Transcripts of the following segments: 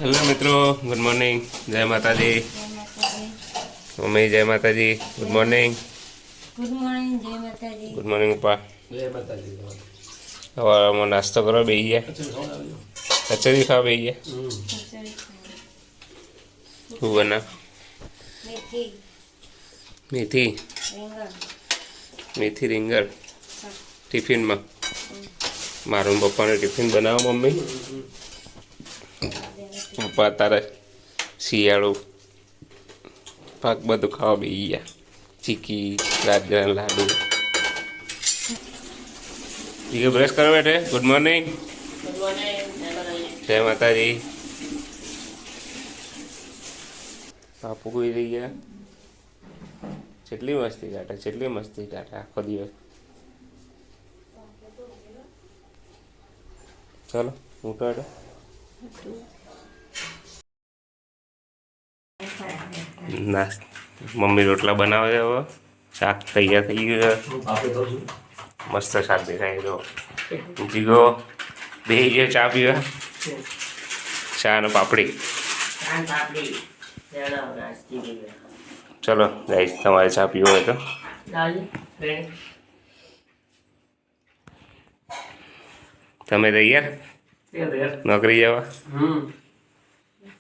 Hello मित्रों, good morning, जय माता जी। मम्मी जय माता जी, गुड मॉर्निंग। गुड मॉर्निंग, जय माता जी। गुड मॉर्निंग पप्पा। जय माता जी। हवाરમાં નાસ્તો કરો બેસી ગયા, કચોરી ખાવા બેસી ગયા। શું બના? मेथी મેથી રીંગણ મેથી રીંગણ શાક. ટિફિનમાં મારું પપ્પાને ટિફિન બનાવો મમ્મી। પપ્પા તારે શિયાળુ પાક બધું ખાવા બેસી ગયા, ચીકી રાજગરા લાડુ। ये ब्रश करो बेटे, गुड मॉर्निंग, जय माता जी। बापू कोई रही है, चेटली मस्ती काटे आखो दिवस। चलो उठो बेटा। नास्त मम्मी रोटला बनावे है, वो शाक तैयार थी गयो, मस्त शाक देखाय। जो जीगो बेही गयो चा पीवा, चा ने पापड़ी। चलो गाइस, તમારે ચા પીવો હોય તો તમે તૈયાર નોકરી જવા?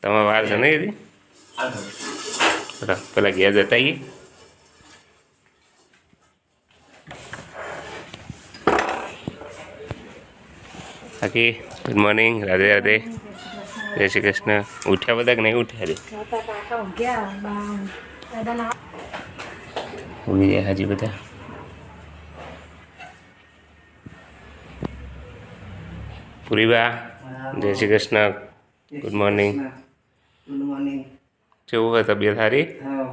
તમારે વાર છે ને હજી? પેલા ઘેર જતા આવીએ। બાકી ગુડ મોર્નિંગ, રાધે રાધે, જય શ્રી કૃષ્ણ। ઉઠ્યા બધા કે નહીં ઉઠ્યા? હજી ઉઠી ગયા હજી બધા। પૂરી બા, જય Shri Krishna, good morning. Good morning. કેવું હોય તબિયત સારી? હા।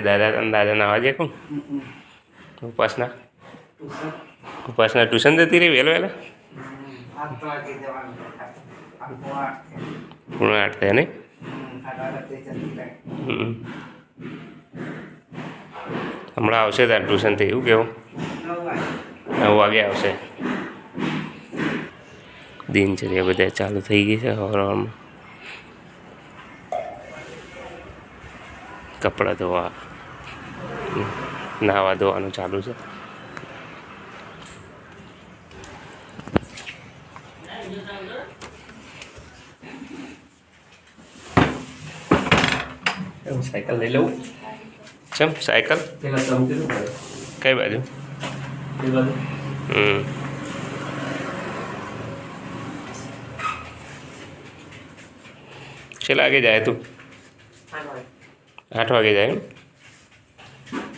દાદા નાવા જાય કોણ? ઉપાસના ટ્યુશન જતી રહી વહેલો વહેલા? 8 વાગે જવાનું, 8 પૂર્ણ 8 થયા નહીં? હમણાં આવશે તાર ટ્યુશનથી, એવું કેવું? 9 વાગે આવશે। દિનચર્યા બધા ચાલુ થઈ ગઈ છે હવારમાં। કપડાં ધોવા, નાહવા ધોવાનું ચાલુ છે। સાયકલ લઈ લઉં? ચમ સાયકલ પેલા સમજી લો કઈ બાજુ? એ બાજુ છેલ્લા આગે જાય તું? 8 વાગે જાય એમ?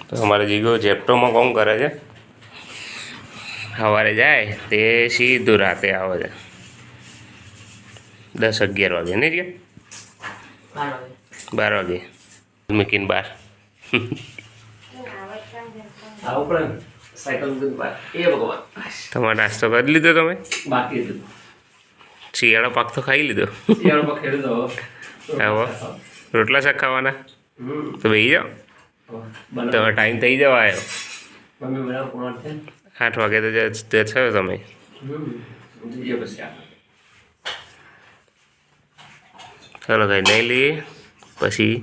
તો અમારે જીગો જેપ્ટોમાં કોમ કરે છે, સવારે જાય તે સીધું રાતે આવે છે 10-11 વાગે નહીં ગયા? 12 વાગે મૂકીને બહાર। આવું પડે ને સાયકલ મૂકીને બહાર। એ ભગવાન, તમારો નાસ્તો કરી લીધો તમે? બાકી હતું શિયાળો પાક તો ખાઈ લીધો? શિયાળામાં ખેડૂત આવો રોટલા શાક ખાવાના તો બેસી જાઓ, તમારો ટાઈમ થઈ જવા આવ્યો। મમ્મી બનાવ કોણ છે? 8 વાગે તો થયો તમે। જઈએ પછી ચાલો ભાઈ નહીં લઈએ, પછી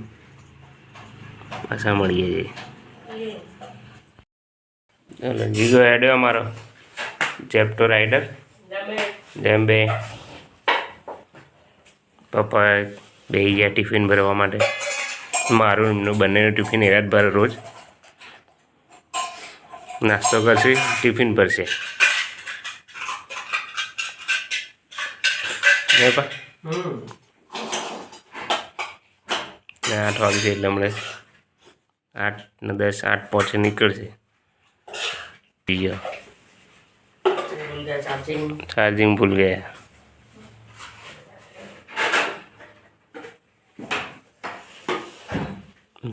પાછા મળીએ જઈએ। ચાલો જીગો હેડ્યો અમારો જેપ્ટો રાઇડર જેમ બે પપ્પા બેસી ગયા ટિફિન ભરવા માટે। મારું એમનું બંનેનું ટિફિન એવા જ ભરે, રોજ નાસ્તો કરશે, ટિફિન ભરશે। 8 વાગે એટલે હમણાં 8 ને 10, 8 પહોંચે નીકળશે। બીજો ચાર્જિંગ ભૂલ ગયા।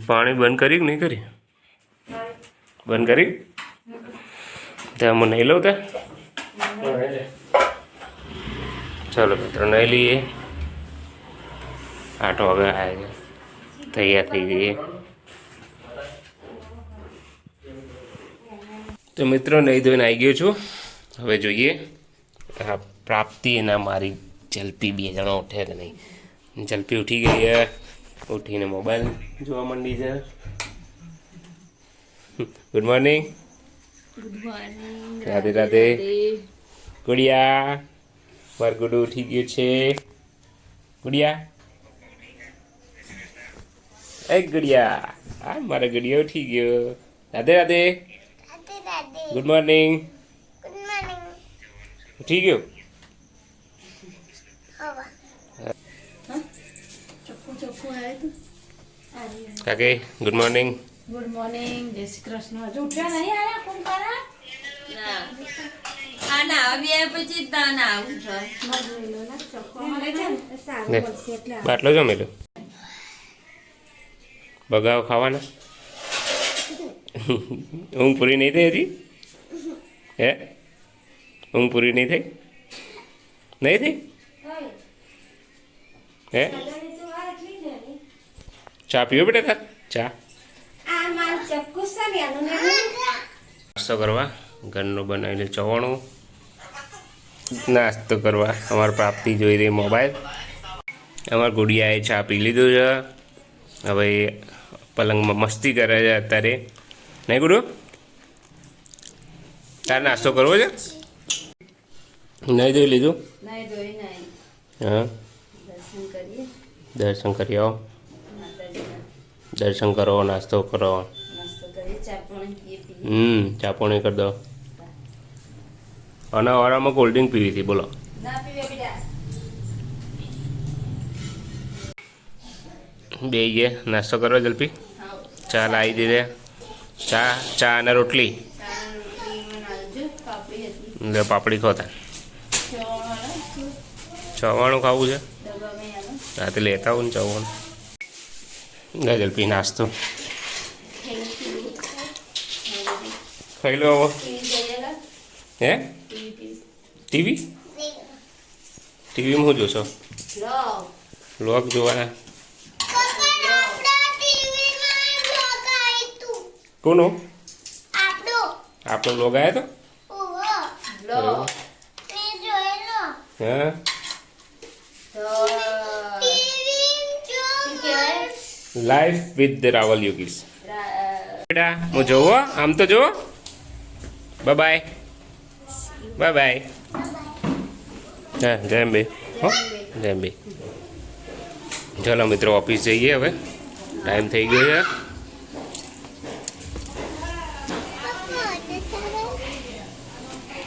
પાણી બંધ કરી કે નહીં કરી? બંધ કરી ત્યાં હું નહીં લઉં ત્યાં? ચાલો મિત્રો નહીં લઈએ, 8 વાગે આવ્યા છે, તૈયાર થઈ જઈએ। તો મિત્રો નહીં ધોઈને આવી ગયો છું। હવે જોઈએ પ્રાપ્તિ એના મારી જલ્પી 2 જણા ઉઠ્યા કે નહીં. જલ્પી ઉઠી ગઈ છે. ઉઠીને મોબાઈલ જોવા માંડી છે. Good morning. Good morning. Radhe Radhe. ગુડિયા માર ગુડુ ઉઠી ગયું છે. ગુડિયા એ ગુડિયા આ મારા ગુડિયા ઉઠી ગયો. રાધે રાધે. Good morning. ઉઠી ગયો. કાકે ગુડ મોર્નિંગ. Good morning. જય શ્રી કૃષ્ણ. હજુ ઉઠ્યા નહીં આયા કોણ કરા? ના ના હવે પછી ના લે બાટલો જો મેલો બગાવ ખાવાના. ઊંઘ પૂરી નહીં થઈ હજી? હે ઊંઘ પૂરી નહીં થઈ? નહીં થઈ? હે ચા પીવો બેટા? તાર ચા નાસ્તો કરવા ઘરનું બનાવેલું ચવાણું. નાસ્તો કરવા અમારી પ્રાપ્તિ જોઈ રહી મોબાઈલ. અમારા ગુડિયાએ ચા પી લીધું છે. હવે પલંગમાં મસ્તી કરે છે અત્યારે. નહીં ગુડુ? તારે નાસ્તો કરવો છે? નહીં ધોઈ લીધું? હા દર્શન કરી આવો. દર્શન કરો નાસ્તો કરો. ચા પાણી કરી દો. અને વાળામાં કોલ્ડ ડ્રિંક પીવી હતી બોલો. બે નાસ્તો કરો જલ્પી. ચા લાવી દીધે. ચા અને રોટલી. લે પાપડી ખોતા. ચવાણું ખાવું છે? રાતે લેતા આવું ને ચવાણું. લે જલ્પી નાસ્તો ખાઈ લો. હે ટીવી? ટીવીમાં શું જોશો? વ્લોગ જોવાના. કોનો? આપણો વ્લોગ આવ્યો તો? હા લાઈફ વિથ રાવલ યોગીશ. બેટા હું જોવો આમ તો જોવો. Bye bye. Bye bye. હા જય અંબે. હો જય અંબે. ચાલો મિત્રો ઓફિસ જઈએ હવે. ટાઈમ થઈ ગયો છે.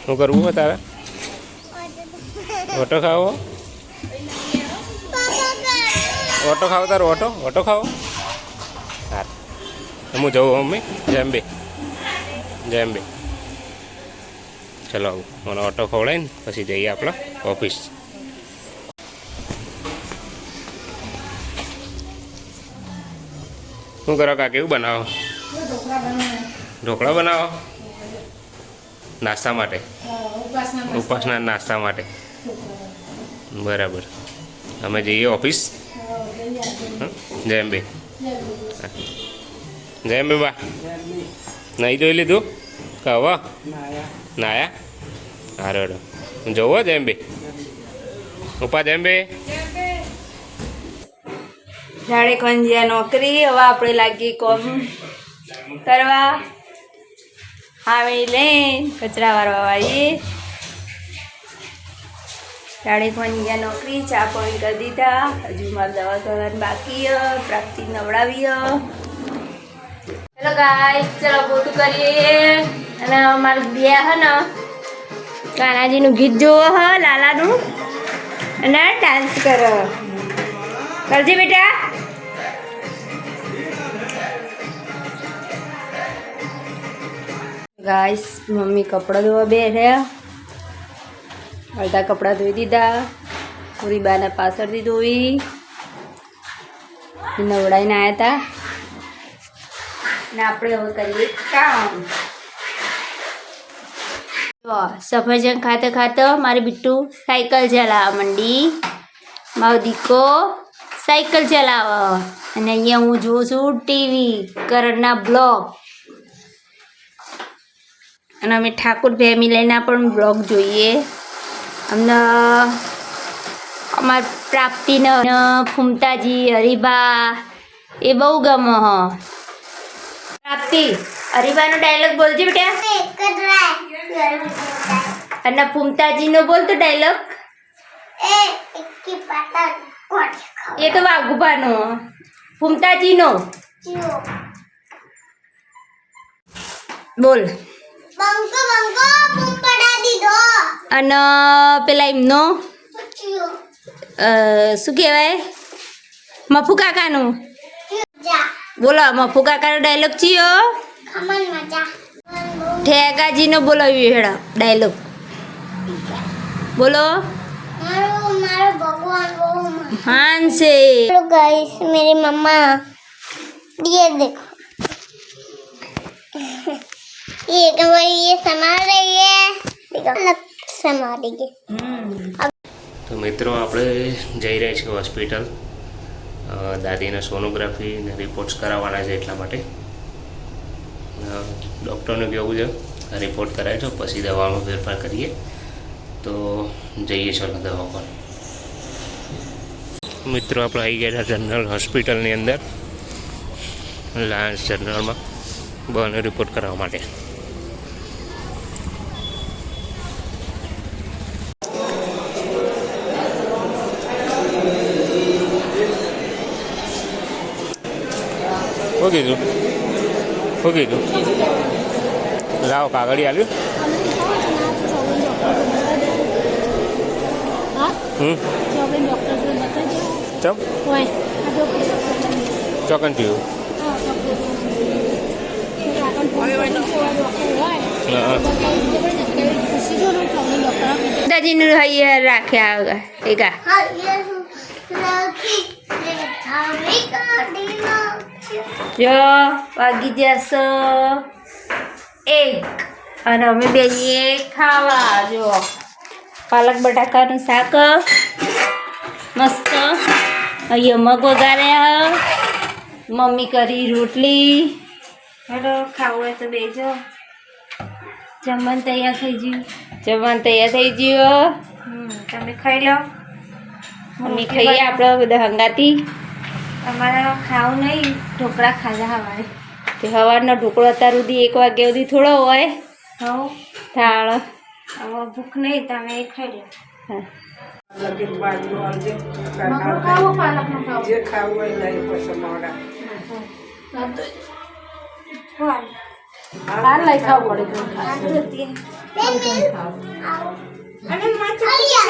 શું કરવું હોય તારે? ઓટો ખાવો? ઓટો ખાવો તારો? ઓટો ખાવો? હા હું જવું મમ્મી. જય અંબે. જય અંબે. ચલો મને ઓટો ખવડાય ને પછી જઈએ આપણે ઓફિસ. શું કરો કાકા? કેવું બનાવો? ઢોકળા બનાવો નાસ્તા માટે? ઉપાસના નાસ્તા માટે. બરાબર. અમે જઈએ ઓફિસ. જય અંબે. જય અંબે બા. નહીં જોઈ લીધું કહવા? નાયા? હારો હેડો જોવો. જય અંબે. ઉપા જય અંબે. જાડે ખંજિયા નોકરી. હવે આપણે લાગીએ કોમ કરવા. હાવી લઈને કચરા વાળવા વાળીએ. જાડે ખંજિયા નોકરી. ચા પાણી કરી દીધા. હજુ મારે દવા કરવાની બાકી. પ્રાપ્તિ નવડાવી. હેલો ગાઈસ ચલો ફોટો કરીએ. અને અમારું બે હે ને કાનાજીનું ગીત જોવો હ લાલાનું અને ડાન્સ કરો. કરજે બેટા. ગાઈસ મમ્મી કપડાં ધોવા બે રહ્યા. અડધા કપડાં ધોઈ દીધા. પૂરી બાને પાછળથી ધોઈ નવડાવીને આવ્યા હતા. ને આપણે હવે કરીએ કામ. સફરજન ખાતે ખાતે મારી બિટ્ટુ સાયકલ ચલાવવા માંડી. મારો દીકો સાયકલ ચલાવે. અને અહીંયા હું જોઉં છું ટીવી કરણના બ્લોગ. અને અમે ઠાકોર ફેમિલીના પણ બ્લોગ જોઈએ. અમને અમાર પ્રાપ્તિને ફૂમતાજી હરીબા એ બહુ ગમે હ પ્રાપ્તિ હરીબાનો ડાયલોગ બોલજે બેટા અને ફૂમતાજીનો બોલ તો ડાયલોગ એ તો વાઘુબાનો ફૂમતાજીનો બોલ અને પેલા એમનો શું કહેવાય મફુ કાકાનું બોલો મફુ કાકાનો ડાયલોગ ચિયો ઠેકાજીનો બોલાવ્યો હેડા ડાયલોગ બોલો हान से हेलो गाइस मेरी मम्मा ये देखो ये समा रही है देखो अलग समा रही है તો મિત્રો આપણે જઈ રહ્યા છીએ હોસ્પિટલ દાદીને સોનોગ્રાફી ને રિપોર્ટ્સ કરાવવાના છે એટલા માટે ડૉક્ટરને કહેવું છે રિપોર્ટ કરાવી છો પછી દવામાં ફેરફાર કરીએ તો જઈએ ચાલો દવા પર મિત્રો આપણે આવી ગયા હતા જનરલ હોસ્પિટલની અંદર લાયન્સ જનરલમાં બધાને રિપોર્ટ કરાવવા માટે શું કીધું લાવો કાગળી આવ્યું ચમ ચોકન થયું દાદીનું હૈયર રાખ્યા એકા જો વાગી જશો એક અને અમે બેસીએ ખાવા જો પાલક બટાકાનું શાક મસ્ત અહીંયા મગ વગાડ્યા મમ્મી કરી રોટલી હેલો ખાવું હોય તો બેજો જમવાનું તૈયાર થઈ ગયું તમે ખાઈ લો મમ્મી ખાઈએ આપણે બધા હંગાતી અમારે ખાવું નહીં ઢોકળા ખાધા હવારે તે સવારનો ઢોકળો અત્યાર સુધી 1 વાગ્યા સુધી થોડો હોય થાળ હવે ભૂખ નહીં તમે ખાઈ લો હા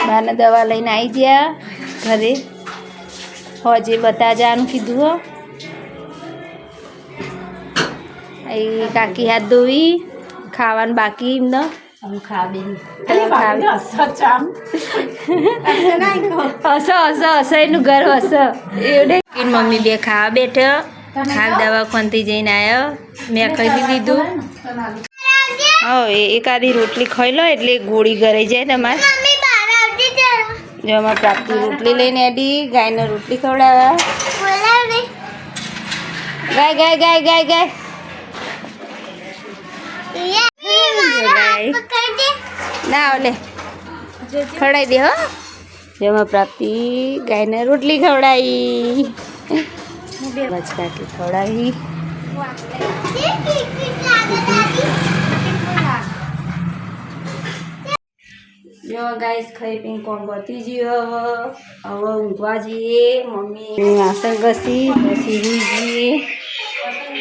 બાને દવા લઈને આવી ગયા ઘરે હોજે બતા જવાનું કીધું હો અહીં કાકી હાથ ધોઈ ખાવાનું બાકી એમને હસ એનું ઘર હસ એવું મમ્મી બે ખાવા બેઠો હાલ દવાખાનથી જઈને આવ્યો મેં ખાઈ લીધું હા એકાદી રોટલી ખાઈ લો એટલે ગોળી ગરાઈ જાય તમારે જો અમારે પ્રાપ્તિ રોટલી લઈને આડી ગાયને રોટલી ખવડાવ્યા ગાય ના ઓલે ખવડાવી દે હો જેમાં પ્રાપ્તિ ગાયને રોટલી ખવડાવી બચકાટી ખવડાવી જો ગાઈસ ખાઈ પીને કોણ બતી ગયો હવે ઊંઘવા જઈએ મમ્મી વાસણ ઘસી પછી રૂઈ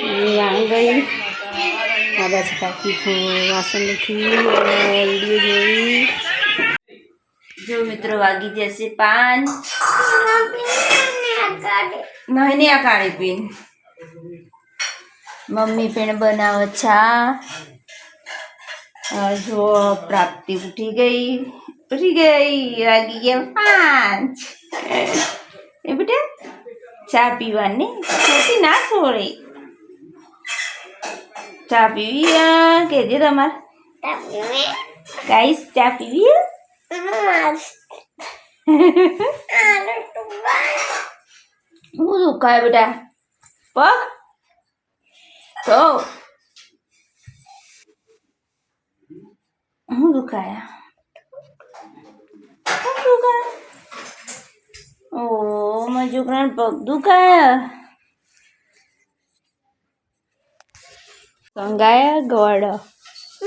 જઈએ આમ ગઈ બસ કાકી વાસણ મૂકી વિડીયો જોઈ જો મિત્રો વાગી જશે 5 નહીં આ કાળી પીન મમ્મી પણ બનાવે ચા જો પ્રાપ્તિ ઉઠી ગઈ વાગી ગયા 5 એ બેટા ચા પીવાની છોટી ના છોડે ચા પીવી કહેજે તમારે ગાઈસ ચા પીવી હું દુખાય બેટા પગ તો હું દુખાયા ઓ મારા છોકરાને પગ દુખાય સંગાયા ગોળ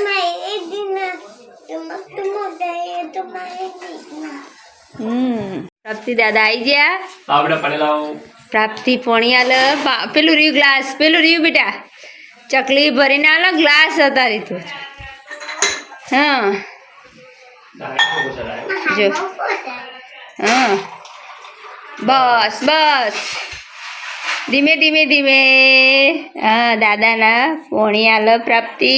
મારે દીના तुम गए तुम्हारे પ્રાપ્તિ દાદા આવી ગયા આપણે પાણી લાવો. પ્રાપ્તિ પોણી આલ પેલું રહ્યું ગ્લાસ પેલું રહ્યું બેટા ચકલી ભરીને આલો ગ્લાસ હતા રીતું હા જો હા બસ બસ ધીમે ધીમે ધીમે હા દાદાના પોણી આલ પ્રાપ્તિ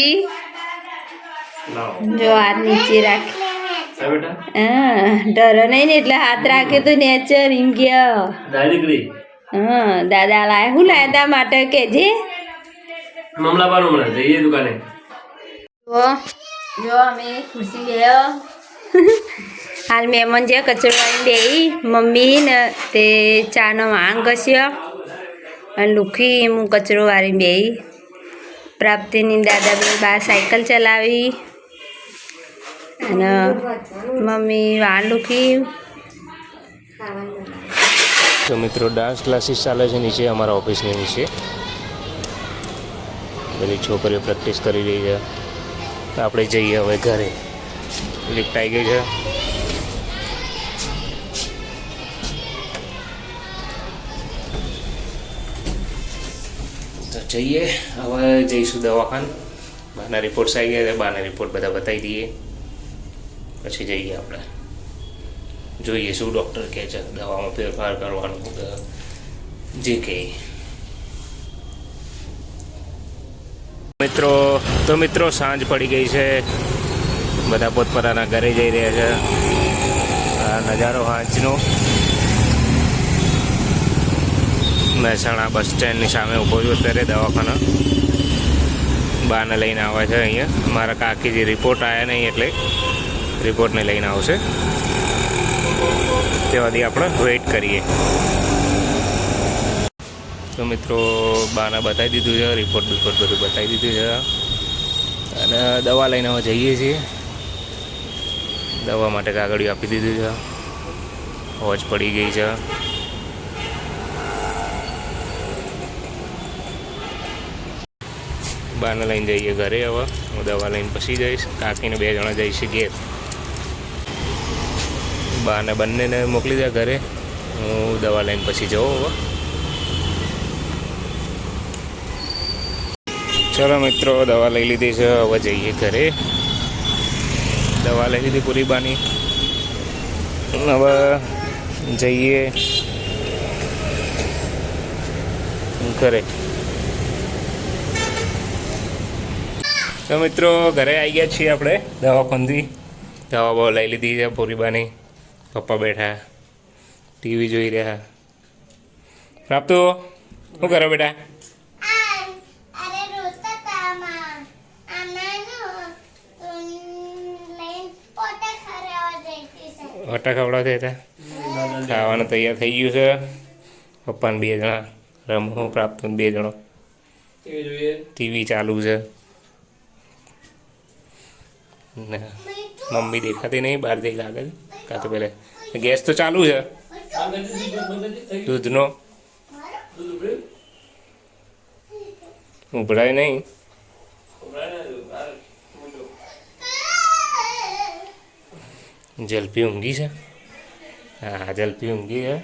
લાવો. જો હાથ નીચે રાખ હા બેટા. હા ડરો નહીં ને એટલે હાથ રાખે તો નેચર ઇંગ્યા દાદી દીકરી. હા દાદા લાય હું લાયા તા માટે કેજે મામલા બાર હમણાં જઈએ દુકાને. જો અમે ખુરશી ગયો હાલ મહેમાન જે કચરો વાળીને બેહી મમ્મી ને તે ચાનો વાંગ ઘસ્યો અને લુખી હું કચરો વાળીને બેહી પ્રાપ્તિની દાદા બે બહાર સાયકલ ચલાવી અને મમ્મી વાળ લુખી તો મિત્રો ડાન્સ ક્લાસીસ ચાલે છે નીચે અમારા ઓફિસની નીચે બધી છોકરીઓ પ્રેક્ટિસ કરી રહી છે તો આપણે જઈએ હવે ઘરે લિફ્ટ આવી ગઈ છે તો જઈએ હવે જઈશું દવાખાન બહારના રિપોર્ટ્સ આવી ગયા છે બહારના રિપોર્ટ બધા બતાવી દઈએ પછી જઈએ આપણે જોઈએ શું ડૉક્ટર કહે છે દવામાં ફેરફાર કરવાનું જે કહે મિત્રો સાંજ પડી ગઈ છે બધા પોતપોતાના ઘરે જઈ રહ્યા છે આ નજારો સાંજનો મહેસાણા બસ સ્ટેન્ડની સામે ઊભો છું અત્યારે દવાખાના બાને લઈને આવે છે અહીંયા મારા કાકી જે રિપોર્ટ આવ્યા નહીં એટલે રિપોર્ટને લઈને આવશે તે સુધી આપણે વેઇટ કરીએ તો મિત્રો બાને બતાવી દીધું છે રિપોર્ટ બધું બતાવી દીધું છે અને દવા લઈને હવે જઈએ છીએ દવા માટે કાગળિયું આપી દીધું છે હોજ પડી ગઈ છે બાને લઈને જઈએ ઘરે હવે હું દવા લઈને પછી જઈશ કાકીને 2 જણા જઈશ ઘેર બાને બંનેને મોકલી દે ઘરે હું દવા લઈને પછી જાઉં હવે ચલો મિત્રો દવા લઈ લીધી છે હવે જઈએ ઘરે દવા લઈ લીધી પૂરી બાની હવે જઈએ ઘરે તો મિત્રો ઘરે આવી ગયા છીએ આપણે દવાખાનથી દવા બહુ લઈ લીધી છે પૂરીબાની પપ્પા બેઠા ટીવી જોઈ રહ્યા પ્રાપ્તો શું કરો બેટા अरे रोता था माँ आना लाइन पोटा खरे हो जाती से વટા ખવડાવતા હતા ખાવાનું તૈયાર થઈ ગયું છે પપ્પાને 2 જણા રમવું પ્રાપ્ત 2 જણો ટીવી જોઈએ. ટીવી ચાલુ છે ને મમ્મી દેખાતી નહીં બહાર જઈ લાગે છે કાં તો પહેલાં ગેસ તો ચાલુ છે દૂધનો ઉભરાય નહીં જલપી ઊંઘી છે હા જલપી ઊંઘી છે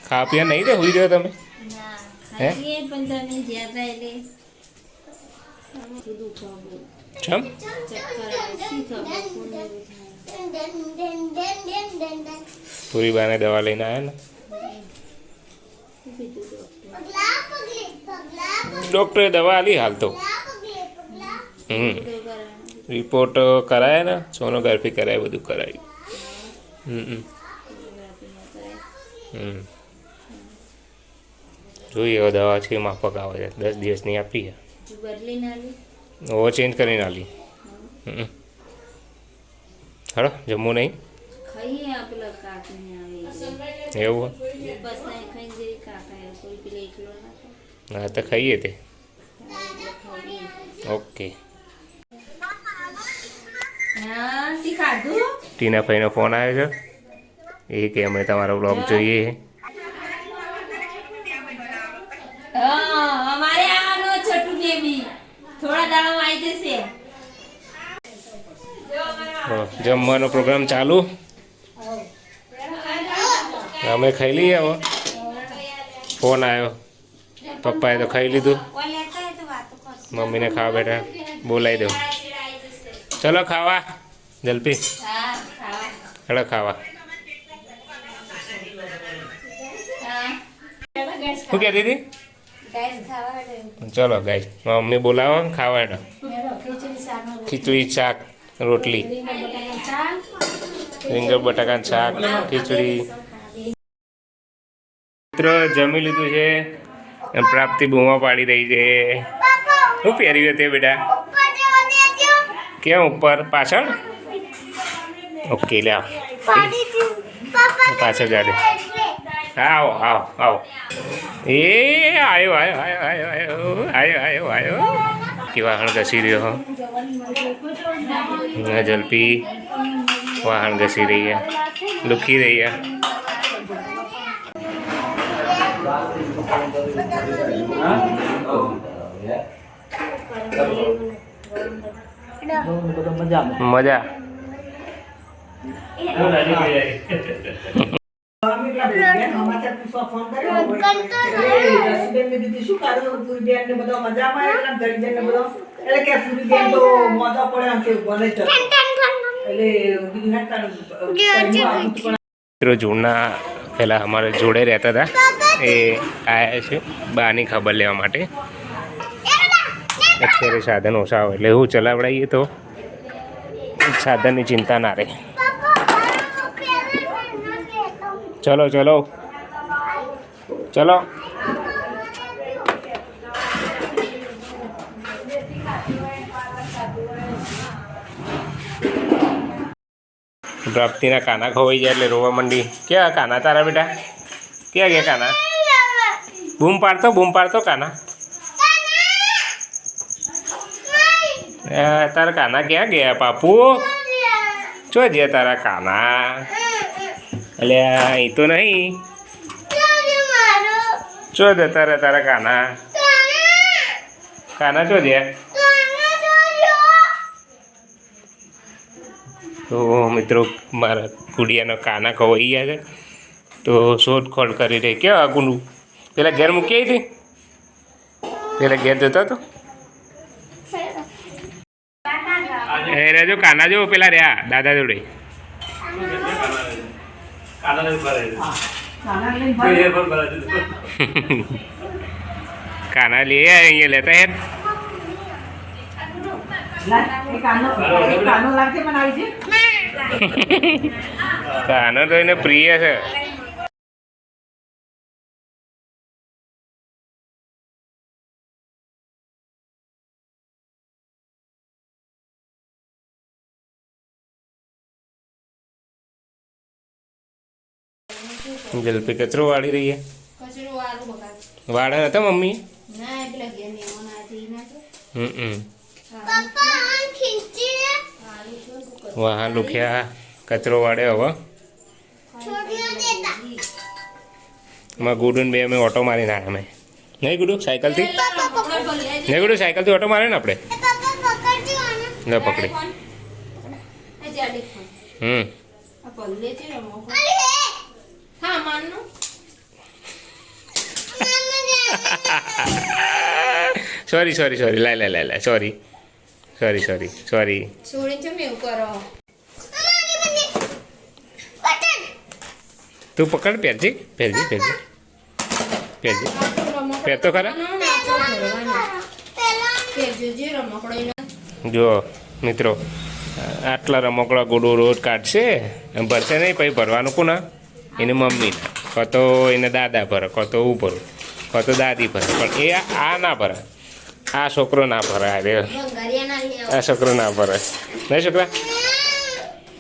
ખા પીવા નહીં તો હોઈ રહ્યો તમે હે પણ તને જ્યાં એટલે ચમ પૂરી બાને દવા લઈને આવ્યા ને ડૉક્ટરે દવા આલી હાલ તો રિપોર્ટ કરાયા ને સોનોગ્રાફી કરાય બધું કરાયું જોઈએ હવે દવા છે માફક આવે છે 10 દિવસની આપી છે ઓ ચેન્જ કરીને આલી હાલો જમવું નહીં એવું હા તો ખાઈએ તે ઓકે ટીના ભાઈનો ફોન આવ્યો છે એ કે અમે તમારો બ્લોગ જોઈએ. અમારે આવવાનો છોટું બેબી થોડા દાડામાં આવી જશે. જમવાનો પ્રોગ્રામ ચાલુ. અમે ખાઈ લઈએ. હવે ફોન આવ્યો, પપ્પાએ તો ખાઈ લીધું, મમ્મીને ખાવા બેઠા. બોલાવી દઉં. ચલો ખાવા જલ્પી. ચલો ખાવા. શું કહેતી હતી? ચલો ગાય મમ્મી બોલાવો ખાવા. ખીચડી શાક રોટલી, રીંગણ બટાકાનું શાક, ખીચડી. મિત્રો જમી લીધું છે. પ્રાપ્તિ બૂમા પાડી રહી છે. શું પહેર્યું તે બેટા? ક્યાં ઉપર? પાછળ? ઓકે લે આવો પાછળ જાડે. આવો આવો આવો. એ આવ્યો આવ્યો આવ્યો આવ્યો આવ્યો આવ્યો આવ્યો. વાહણ ઘસી રહ્યો. જલ્પી વાહણ ઘસી રહી, લુખી રહી. મજા. મિત્રો જૂના પહેલાં અમારે જોડે રહેતા હતા, એ આવ્યા છે બાની ખબર લેવા માટે. અત્યારે સાધન ઓછા આવે એટલે એવું ચલાવડાવીએ તો સાધનની ચિંતા ના રહે. ચલો ચલો ચલો. પ્રાપ્તિના કાના ખોવાઈ જાય એટલે રોવા માંડી. ક્યાં કાના તારા બેટા? ક્યાં ગયા કાના? બૂમ પાડતો કાના. તારા કાના ક્યાં ગયા પાપુ? ચો ગયા તારા કાના? અલ્યા અહીં તો નહીં. ચો જતા રહ્યા તારા કાના? કાના ચો ગયા? તો મિત્રો મારા ગુડિયાનો કાના ખવાઈ ગયા છે, તો શોધખોળ કરી રહી. કેવા ગુંડું પેલા ઘેર મૂકી હતી? પેલા ઘેર જતો હતો. એ રેજો કાના જો પેલા રહ્યા દાદા જોડે. કાના લે અહીંયા લેતા યાર. કાનો તો એને પ્રિય છે. જલ્પી કચરો વાળી રહી છે. વાળા હતા મમ્મી? વાહન લુખ્યા કચરો વાળે. હવે એમાં ગુડું બે અમે ઓટો મારીને આવ્યા. અમે નહીં ગુડું સાયકલથી? નહીં ગુડું સાયકલથી ઓટો મારે ને આપણે? ન પકડી. સોરી સોરી સોરી લાય સોરી સોરી સોરી સોરી. તું પકડ. પહેરજી પહેરજી પહેરજી પહેરજી. પહેરતો ખરા. જો મિત્રો આટલા રમકડા ગુડો રોજ કાઢશે, ભરશે નહીં પછી ભરવાનું કોના? એને મમ્મીને, કાં તો એને દાદા ભરે, કાં તો હું ભરું, કાં તો દાદી ભરે. પણ એ આ ના ભરે. આ છોકરો ના ભરે. આ છોકરો ના ભરે. નહીં છોકરા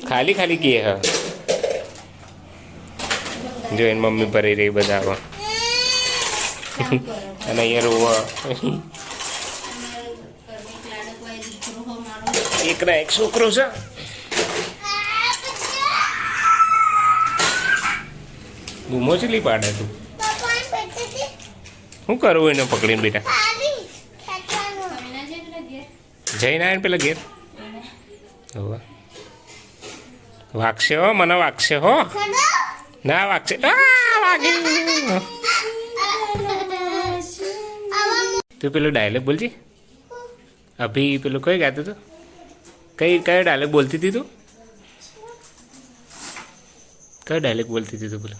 ખાલી ખાલી કહે. હા જો એની મમ્મી ભરી રહી બધા. અને અહીંયા રોવા એકના એક છોકરો છે. ગુમો ચીલી પાડે તું પાપા બેઠી શું કરવું એને પકડીને બેટા પાડી ખેંચવાનું એના જે પેલા ઘેર જઈને આવીને પેલા ઘેર હોવે. વાગશે હો મને વાગશે હો છોડો ના વાગશે વાગી તું પેલો ડાયલોગ બોલજી અભી પેલું કઈ ગાતું તું કયો ડાયલોગ બોલતી હતી તું કયો ડાયલોગ બોલતી હતી તું પેલો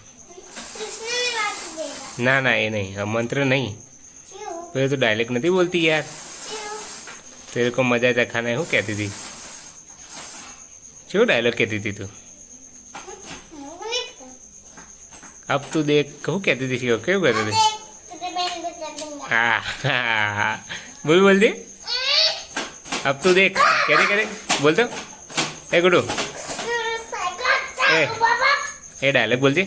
કૃષ્ણની વાત દેगा ના ના એ નહીં આ મંત્ર નહીં क्यों પેલો તો ડાયલોગ નથી બોલતી યાર क्यों તેરે કો મજા ચખાના શું કહેતી હતી શું ડાયલોગ કહેતી હતી તું અબ તું દેખ શું કહેતી હતી કેવું કહેતી હતી तेरे बहन बचा दूंगा હા હા બોલ બોલ દે અબ તું દેખ કેરે કેરે બોલ તો એ ગુડુ साइकिल ए। बाबा એ ડાયલોગ બોલજે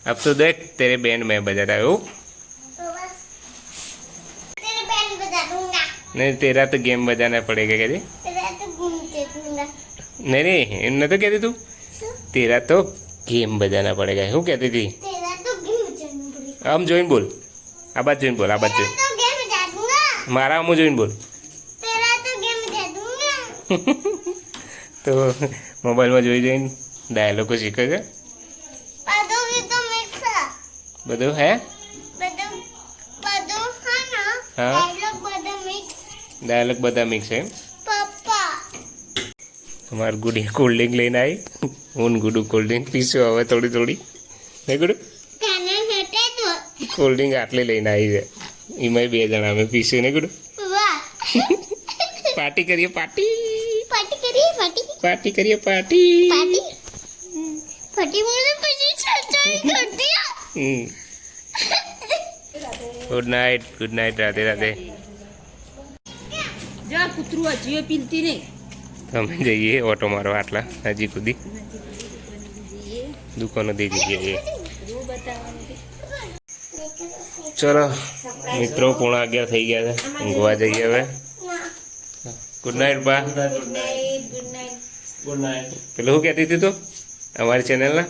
અબ તું દેખ તેરે બેન્ડ મેં બજાતા એવું तेरे बहन बचा दूंगा નહીં તેરા તો ગેમ બજાના પડેगा કહેતી तेरा तो घूमते दूंगा નહીં નહીં એમ નતો કહેતી તું તેરા તો ગેમ બજાના પડેगा શું કહેતી હતી तेरा तो गेम बचा આમ જોઈને બોલ આ બાજુ જોઈને બોલ આ બાજુ तेरा तो गेम बचा दूंगा મારા આમ જોઈને બોલ तेरा तो गेम बचा दूंगा તો મોબાઈલમાં જોઈ જોઈને ડાયલોગો શીખે છે पादो भी तो मिक्स है બધું હે पादो पादो है ना हाँ। डायलॉग पादो मिक्स ડાયલોગ બધા મિક્સ છે पापा અમારે ગુડી કોલ્ડ ડ્રિંક લઈને આવી હું ગુડુ કોલ્ડ ડ્રિંક પીશું હવે થોડી થોડી નહીં ગુડુ खाना हटे तो કોલ્ડ ડ્રિંક આટલી લઈને આવી છે એમાં 2 જણા અમે પીશું ને ગુડુ वाह પાર્ટી કરીએ પાર્ટી पार्टी करिए पार्टी પાર્ટી કરીએ પાર્ટી पार्टी पार्टी मुझे पीछे चर्चा कर दिया ગુડ નાઇટ રાધે રાધે જા કૂતરું હજી પીલતી નહીં તમે જઈએ ઓટો મારો આટલા હજી સુધી દુકાનો દઈ જઈએ ચલો મિત્રો 11:30 થઈ ગયા છે ઊંઘવા જઈએ હવે ગુડ નાઇટ બા ગુડ નાઇટ પેલું શું કહેતી હતી તું અમારી ચેનલના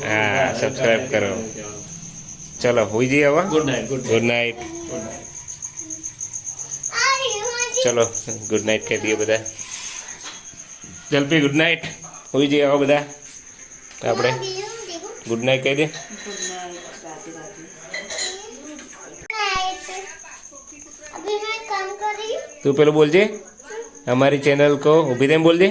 હા સબસ્ક્રાઈબ કરો ચલો હોઈ જઈએ હવે ગુડ નાઇટ ગુડ નાઇટ ચલો ગુડ નાઇટ કહી દઈએ બધા જલ્દી ગુડ નાઇટ હોઈ જઈએ હવે બધા આપણે ગુડ નાઇટ કહી દે अभी मैं काम कर रही हूँ તું પેલું બોલજે हमारी चैनल को ઊભી થઈને બોલજે